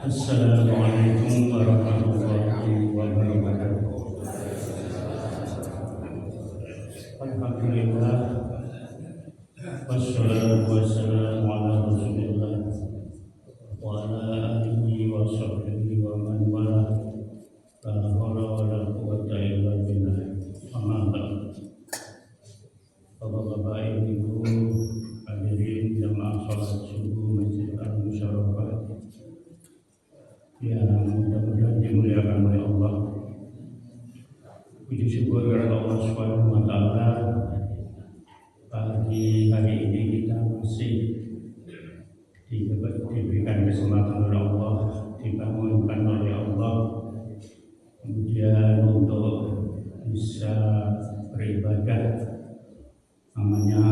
Assalamualaikum warahmatullahi wabarakatuh. Alhamdulillah, wassalatu wassalamu ala Rasulillah wa ala alihi wa sahbihi wa man wala, la haula wa la quwwata illa billah. Amma ba'd. Bapak-bapak, ibu, hadirin jamaah salat subuh Masjid Al-Musyarrafah yang mudah-mudahan dimuliakan oleh Allah. Puji syukur kepada Allah Subhanahu wa taala, pagi hari ini kita masih diberikan kesempatan oleh Allah, dibangunkan oleh Allah, kemudian untuk bisa beribadah namanya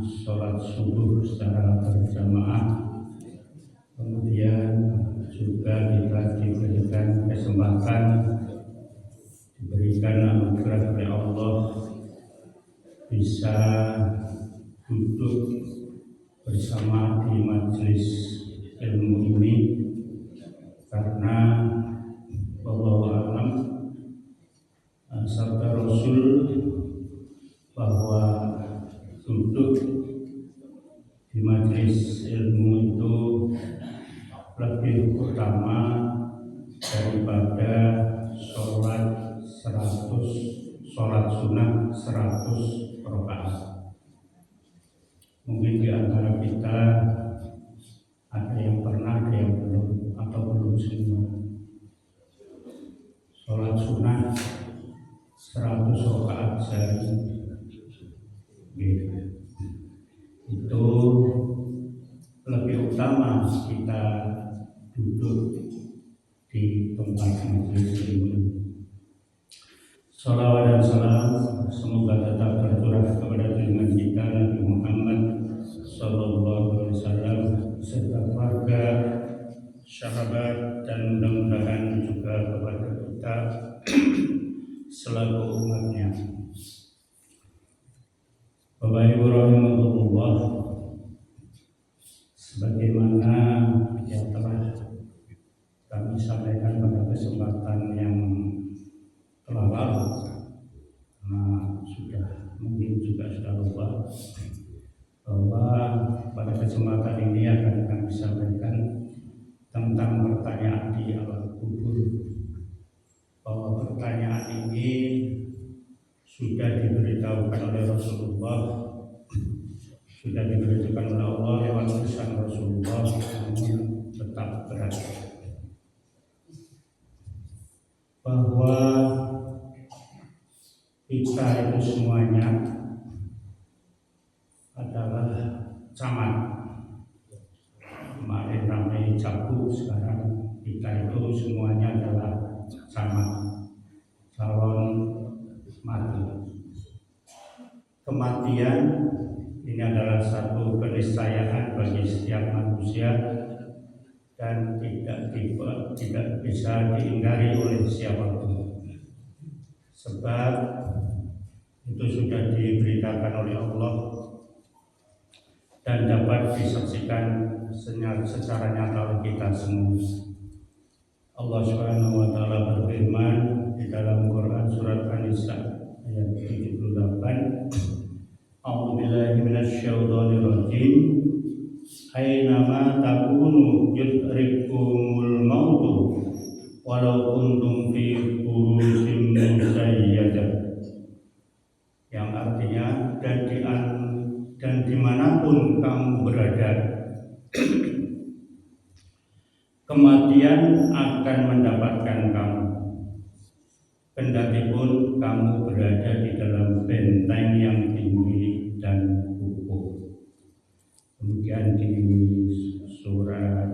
sholat subuh secara berjamaah. Kemudian juga kita diberikan kesempatan, diberikan anugerah oleh Allah bisa duduk bersama di majelis ilmu ini, karena wallahu a'lam sabda Rasul bahwa duduk di majelis ilmu itu lebih utama daripada sholat sunnah 100 rakaat. Mungkin di antara kita ada yang pernah, ada yang belum, atau belum semua. Sholat sunnah 100 rakaat sehari itu lebih utama kita duduk di tempat majelis ini. Salawat dan salam semoga tetap tercurah kepada junjungan kita Nabi Muhammad sallallahu alaihi wasallam serta keluarga, sahabat, dan mudah-mudahan juga kepada kita selaku umatnya. Bapak Ibu rahimahullah, sebagaimana yang telah kami sampaikan pada kesempatan yang telah lalu, mungkin juga sudah lupa bahwa pada kesempatan ini akan kami sampaikan tentang pertanyaan di alam kubur. Bahwa pertanyaan ini sudah diberitahukan oleh Rasulullah, sudah diberitahukan oleh Allah lewat lisan Rasulullah, namun tetap berat. Bahwa kita itu semuanya adalah camat. Kemarin ramai cabut, sekarang kita itu semuanya adalah camat, calon mati. Kematian ini adalah satu keniscayaan bagi setiap manusia dan tidak bisa diingkari oleh siapapun. Sebab itu sudah diberitakan oleh Allah dan dapat disaksikan secara nyata oleh kita semua. Allah Subhanahu wa taala berfirman di dalam Quran surat An-Nisa ayat 78, A'udzubillahi minasyaitonir rajim. Ainama takunu yudrikumul mautu walau kuntum fi burujim musayyadah. Yang artinya dan dimanapun kamu berada, kematian akan mendapatkan kamu, kendatipun kamu berada di dalam benteng yang tinggi dan kokoh. Kemudian di surat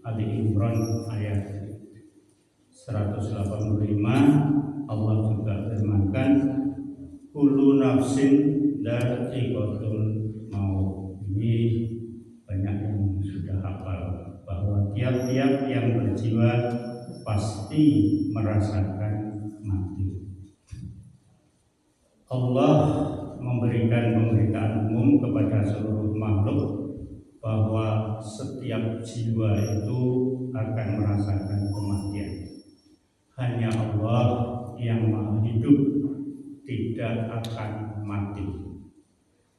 Ali Imran ayat 185 Allah juga firmankan, kullu nafsin dha'iqatul maut. Ini pasti merasakan mati. Allah memberikan pemberitaan umum kepada seluruh makhluk bahwa setiap jiwa itu akan merasakan kematian. Hanya Allah yang Maha Hidup tidak akan mati.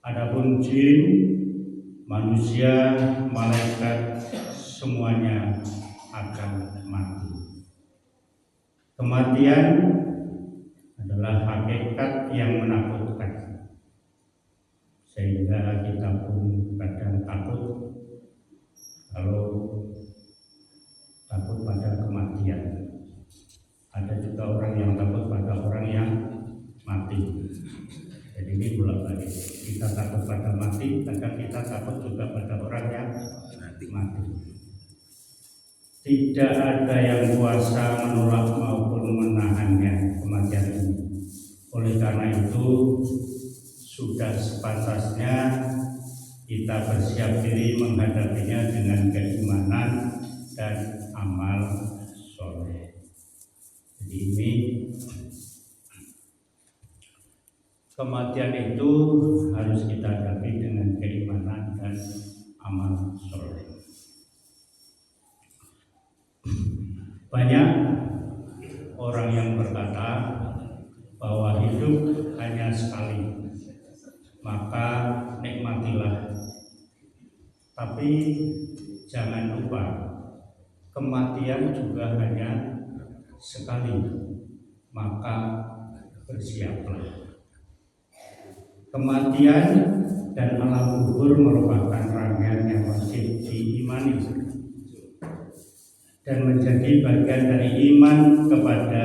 Adapun jin, manusia, malaikat, semuanya akan mati. Kematian adalah hakikat yang menakutkan, sehingga kita pun kadang takut kalau takut pada kematian. Ada juga orang yang takut pada orang yang mati. Jadi ini bolak-balik. Kita takut pada mati, kadang kita takut juga pada orang yang mati. Tidak ada yang kuasa menolak maupun menahannya kematian ini. Oleh karena itu sudah sepantasnya kita bersiap diri menghadapinya dengan keimanan dan amal soleh. Jadi ini kematian itu harus kita hadapi dengan keimanan dan amal soleh. Banyak orang yang berkata bahwa hidup hanya sekali, maka nikmatilah. Tapi jangan lupa, kematian juga hanya sekali, maka bersiaplah. Kematian dan alam kubur merupakan rangkaian yang wajib diimani dan menjadi bagian dari iman kepada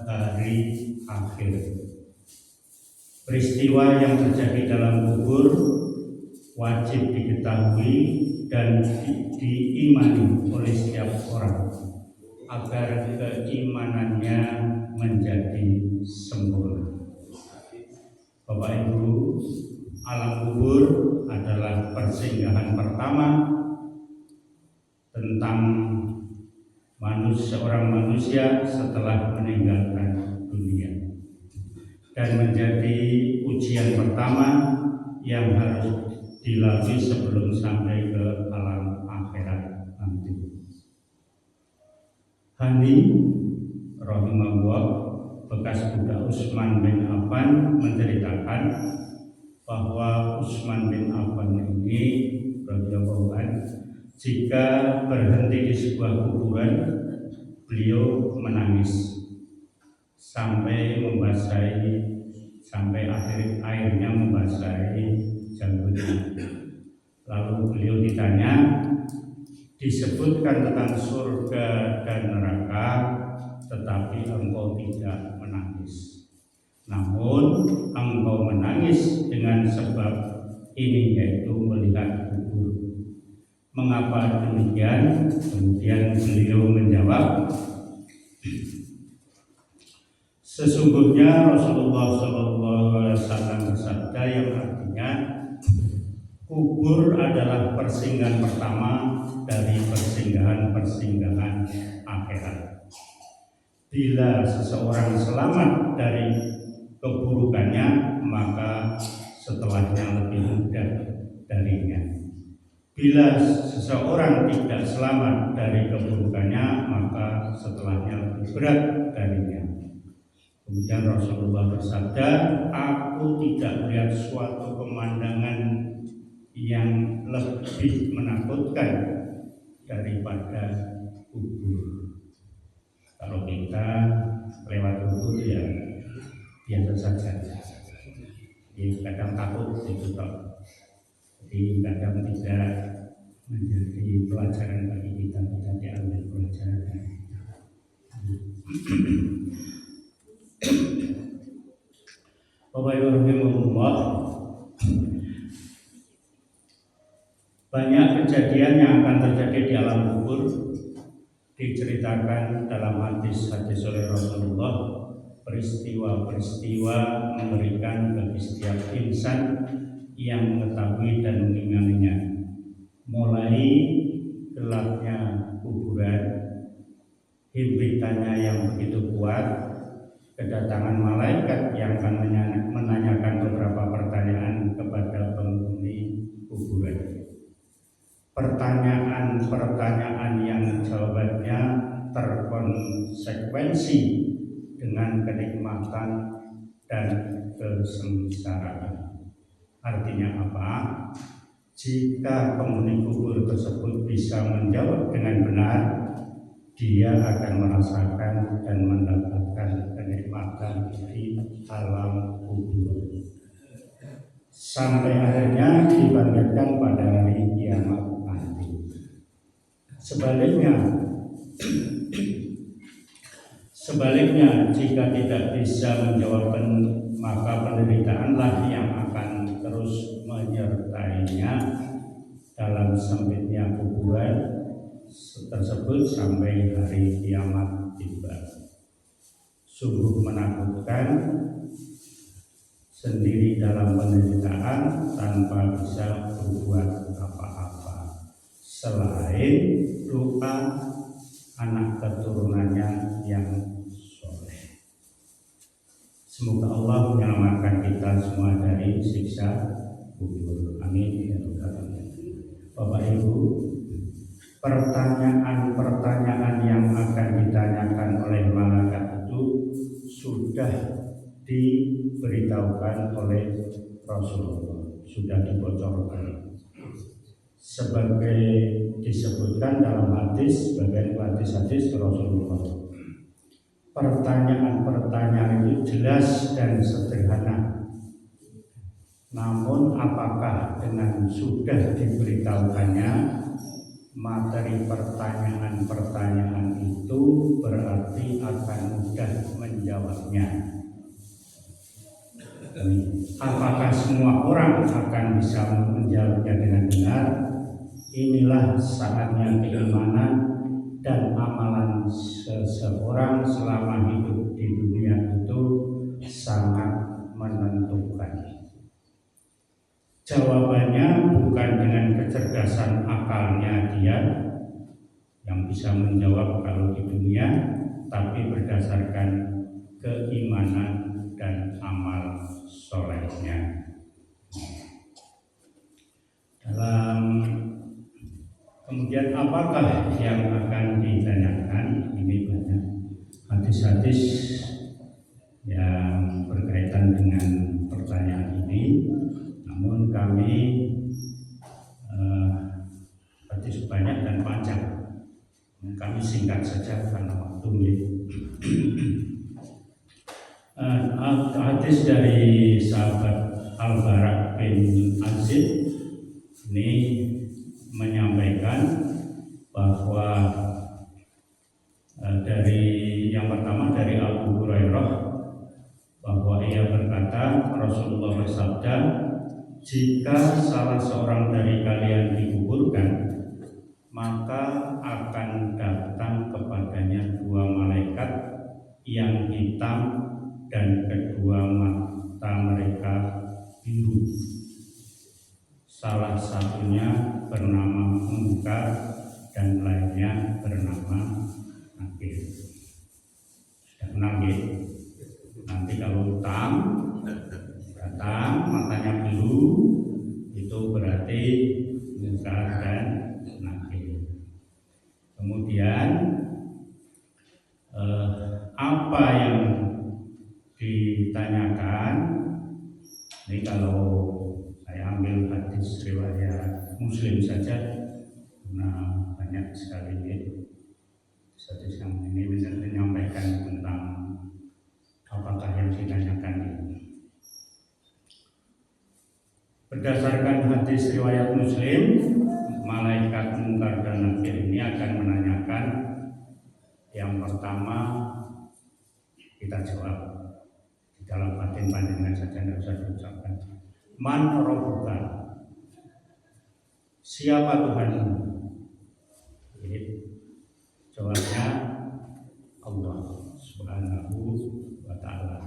hari akhir. Peristiwa yang terjadi dalam kubur wajib diketahui dan diimani oleh setiap orang agar keimanannya menjadi sempurna. Bapak Ibu, alam kubur adalah persinggahan pertama tentang seorang manusia setelah meninggalkan dunia, dan menjadi ujian pertama yang harus dilalui sebelum sampai ke alam akhirat nanti. Hani rahimahullah, bekas budak Utsman bin Affan, menceritakan bahwa Utsman bin Affan ini radhiyallahu anhu, jika berhenti di sebuah kuburan, beliau menangis sampai airnya membasahi janggutnya. Lalu beliau ditanya, disebutkan tentang surga dan neraka, tetapi engkau tidak menangis. Namun engkau menangis dengan sebab ini, yaitu melihat kubur. Mengapa demikian? Kemudian beliau menjawab, sesungguhnya Rasulullah SAW bersabda yang artinya, kubur adalah persinggahan pertama dari persinggahan akhirat. Bila seseorang selamat dari keburukannya, maka setelahnya lebih mudah darinya. Bila seseorang tidak selamat dari keburukannya, maka setelahnya lebih berat darinya. Kemudian Rasulullah bersabda, aku tidak melihat suatu pemandangan yang lebih menakutkan daripada kubur. Kalau kita lewat kubur ya biasa saja. Jadi kadang takut itu toh. Jadi kadang tidak menjadi pelajaran bagi kita diambil pelajaran. Bapak Ibu rahimahullah, banyak kejadian yang akan terjadi di alam kubur diceritakan dalam hadis oleh Rasulullah. Peristiwa-peristiwa memberikan bagi setiap insan yang mengetahui dan mengimaninya, mulai gelapnya kuburan himpitannya yang begitu kuat, kedatangan malaikat yang akan menanyakan beberapa pertanyaan kepada penghuni kuburan. Pertanyaan-pertanyaan yang jawabannya terkonsekuensi dengan kenikmatan dan kesengsaraan. Artinya apa? Jika penghuni kubur tersebut bisa menjawab dengan benar, dia akan merasakan dan mendapatkan kenikmatan di alam kubur sampai akhirnya dibangkitkan pada hari kiamat nanti. Sebaliknya, jika tidak bisa menjawab, maka penderitaanlah yang akan terus menyertainya dalam sempitnya kuburan tersebut sampai hari kiamat tiba. Sungguh menakutkan, sendiri dalam penderitaan tanpa bisa berbuat apa-apa selain doa anak keturunannya yang soleh. Semoga Allah menyelamatkan kita semua dari siksa kubur. Amin ya rabbal alamin. Bapak Ibu, pertanyaan-pertanyaan yang akan ditanyakan oleh malaikat itu sudah diberitahukan oleh Rasulullah, sudah dibocorkan. Sebagai disebutkan dalam hadis, sebagai hadis Rasulullah, pertanyaan-pertanyaan itu jelas dan sederhana. Namun apakah dengan sudah diberitahukannya materi pertanyaan-pertanyaan itu berarti akan mudah menjawabnya? Apakah semua orang akan bisa menjawabnya dengan benar? Inilah saatnya keimanan dan amalan seseorang selama hidup di dunia itu sangat menentukan. Jawabannya bukan dengan kecerdasan akalnya dia yang bisa menjawab kalau di dunia, tapi berdasarkan keimanan dan amal solehnya. Kemudian apakah yang akan ditanyakan? Ini banyak hadis-hadis yang berkaitan dengan pertanyaan ini. Namun kami hadis banyak dan panjang. Kami singkat saja karena waktu. Hadis dari sahabat Al-Bara bin Azib ini menyampaikan bahwa dari yang pertama dari Abu Hurairah bahwa ia berkata, Rasulullah bersabda, jika salah seorang dari kalian dikuburkan, maka akan datang kepadanya dua malaikat yang hitam dan kedua mata mereka biru. Salah satunya bernama Munkar dan lainnya bernama Nakir. Sudah kenal ya? Nanti kalau hitam datang matanya biru, itu berarti Munkar dan Nakir. Kemudian apa yang ditanyakan? Ini kalau saya ambil hadis riwayat Muslim saja, nah banyak sekali hadis yang ini menyampaikan tentang apakah yang ditanyakan ini. Berdasarkan hadis riwayat Muslim, malaikat Munkar dan Nakir ini akan menanyakan yang pertama, kita jawab di dalam batin panjenengan saja, tidak usah diucapkan. Man rabbuka? Siapa Tuhanmu? Jawabnya Allah Subhanahu wa ta'ala.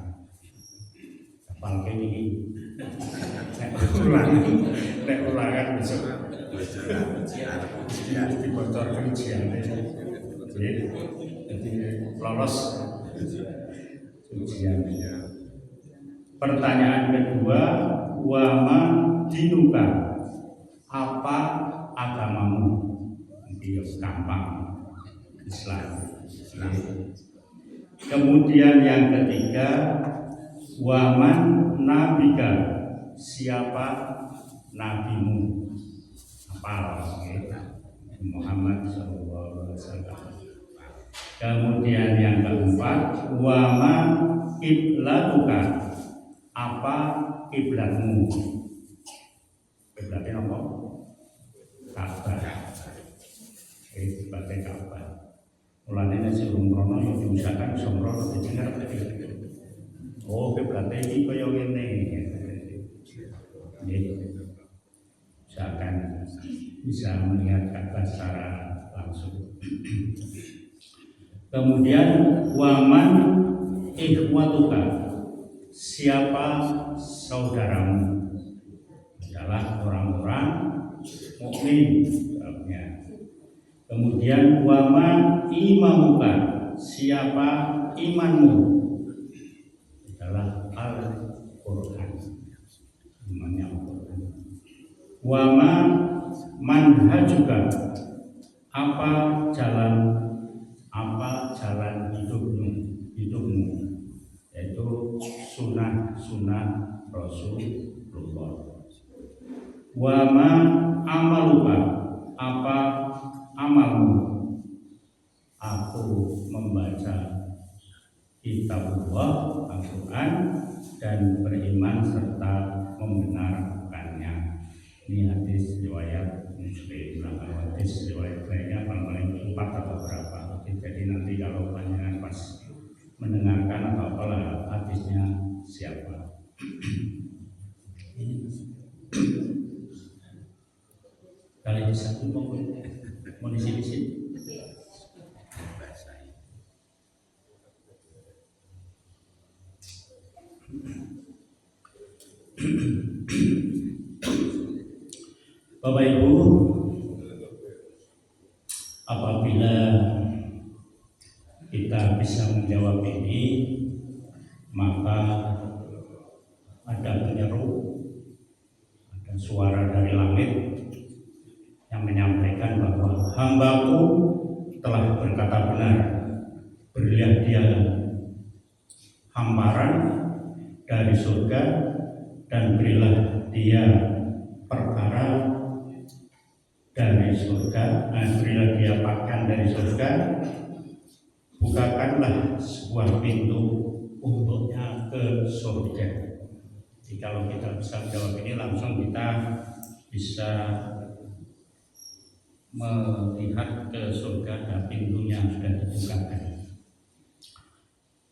Apalagi ini nek ulangan besok dibocorkan ujiannya. Jadi lolos ujian. Pertanyaan kedua, wama dinuka, apa agamamu? Dia gampang, Islam. Kemudian yang ketiga, waman nabika, siapa nabimu? Apa? Muhammad SAW. Kemudian yang keempat, wama kiblatuka, apa kiblatmu? Kiblatnya apa? Ka'bah. Kiblatnya Ka'bah. Mulane nek sing umrono yo diusahakan umroh didengar tadi. Oh, kiblatnya iki kaya ngene. Usahakan bisa melihat Ka'bah secara langsung. Kemudian waman ikhwatuka, siapa saudaramu? Adalah orang-orang mukmin. Kemudian waman imamuka, siapa imanmu? Adalah Al-Quran. Imannya Al-Quran. Wama manhajuka, apa jalan hidupmu, yaitu sunnah Rasulullah. Wama amaluka, apa amalmu? Aku membaca kitabullah Al-Quran dan beriman serta membenarkannya. Ini hadis riwayat Muslim. Hadis riwayat lainnya paling 4 atau berapa. Jadi nanti kalau panjangan pas mendengarkan atau apalah hadisnya siapa. Kali satu mau di sini. Bapak Ibu, apabila kita bisa menjawab ini, maka ada penyeru, ada suara dari langit yang menyampaikan bahwa hambaku telah berkata benar, berilah dia hamparan dari surga dan berilah dia perkara dari surga, dan berilah dia pakan dari surga, bukakanlah sebuah pintu untuknya ke surga. Jadi kalau kita bisa menjawab ini, langsung kita bisa melihat ke surga dan pintunya sudah dibukakan.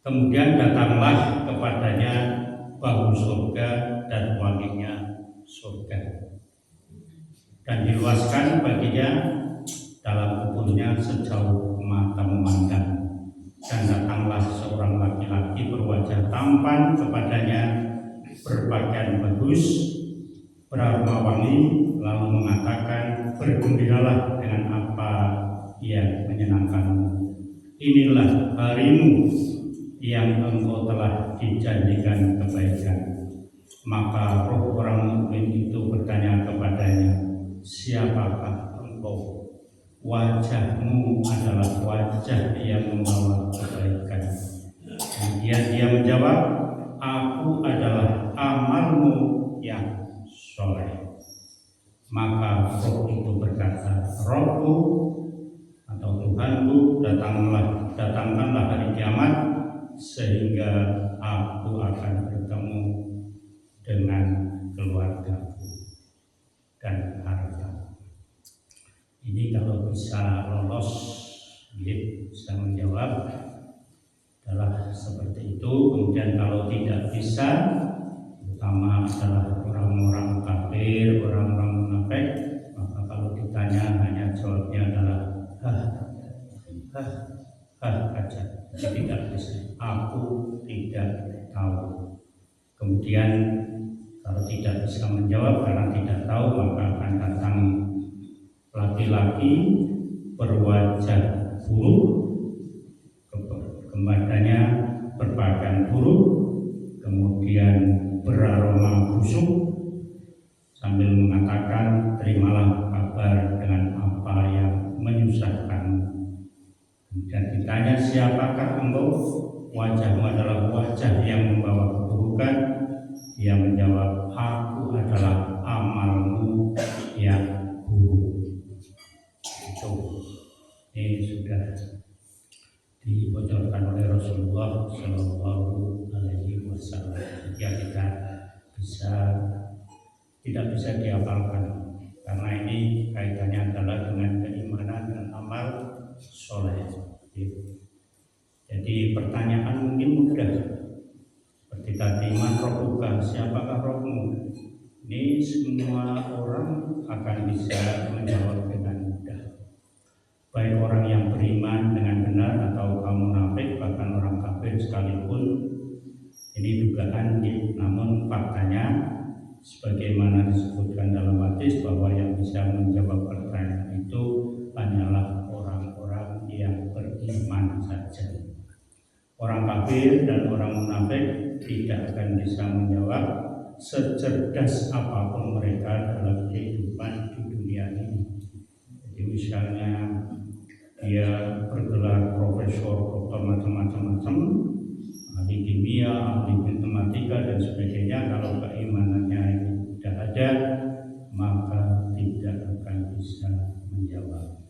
Kemudian datanglah kepadanya bau surga dan wanginya surga, dan diluaskan baginya dalam kuburnya sejauh mata memandang. Dan datanglah seorang laki-laki berwajah tampan kepadanya, berpakaian bagus, beraroma wangi, lalu mengatakan, bergembiralah dengan apa yang menyenangkanmu. Inilah harimu yang engkau telah dijanjikan kebaikan. Maka roh orang mukmin itu bertanya kepadanya, siapakah engkau? Wajahmu adalah wajah yang membawa kebaikan. Kemudian dia menjawab, aku adalah amalmu yang soleh. Maka roh itu berkata, Rohku atau Tuhanku, datangkanlah hari kiamat, sehingga aku akan bertemu dengan keluargaku dan harta. Ini kalau bisa lolos, bisa menjawab adalah seperti itu. Kemudian kalau tidak bisa, terutama adalah orang-orang kafir, orang-orang munafik, maka kalau ditanya hanya jawabnya adalah aja. Tidak bisa. Aku tidak tahu. Kemudian kalau tidak bisa menjawab karena tidak tahu, maka akan datang laki-laki berwajah buruk badannya berpakaian buruk, kemudian beraroma busuk, sambil mengatakan, terimalah kabar dengan apa yang menyusahkan. Kemudian ditanya, siapakah engkau? Wajahmu adalah wajah yang membawa keburukan. Dia menjawab, aku adalah amalmu yang buruk. Itu ini sudah dibocorkan oleh Rasulullah Shallallahu Alaihi Wasallam. Ya, kita tidak bisa dihafalkan karena ini kaitannya adalah dengan keimanan dan amal soleh. Jadi pertanyaan mungkin mudah seperti tadi, man rabbuka, siapakah rohmu? Ini semua orang akan bisa menjawab dengan mudah, baik orang yang beriman dengan benar atau kaum munafik, bahkan orang kafir sekalipun. Ini dugaan, namun faktanya sebagaimana disebutkan dalam hadis bahwa yang bisa menjawab pertanyaan itu hanyalah orang-orang yang beriman saja. Orang kafir dan orang munafik tidak akan bisa menjawab secerdas apapun mereka dalam kehidupan di dunia ini. Jadi misalnya dia bergelar profesor, doktor, macam-macam, ahli kimia, ahli matematika dan sebagainya, kalau keimanannya itu tidak ada, maka tidak akan bisa menjawab.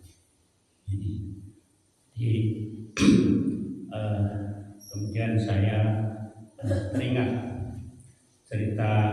Jadi kemudian saya teringat cerita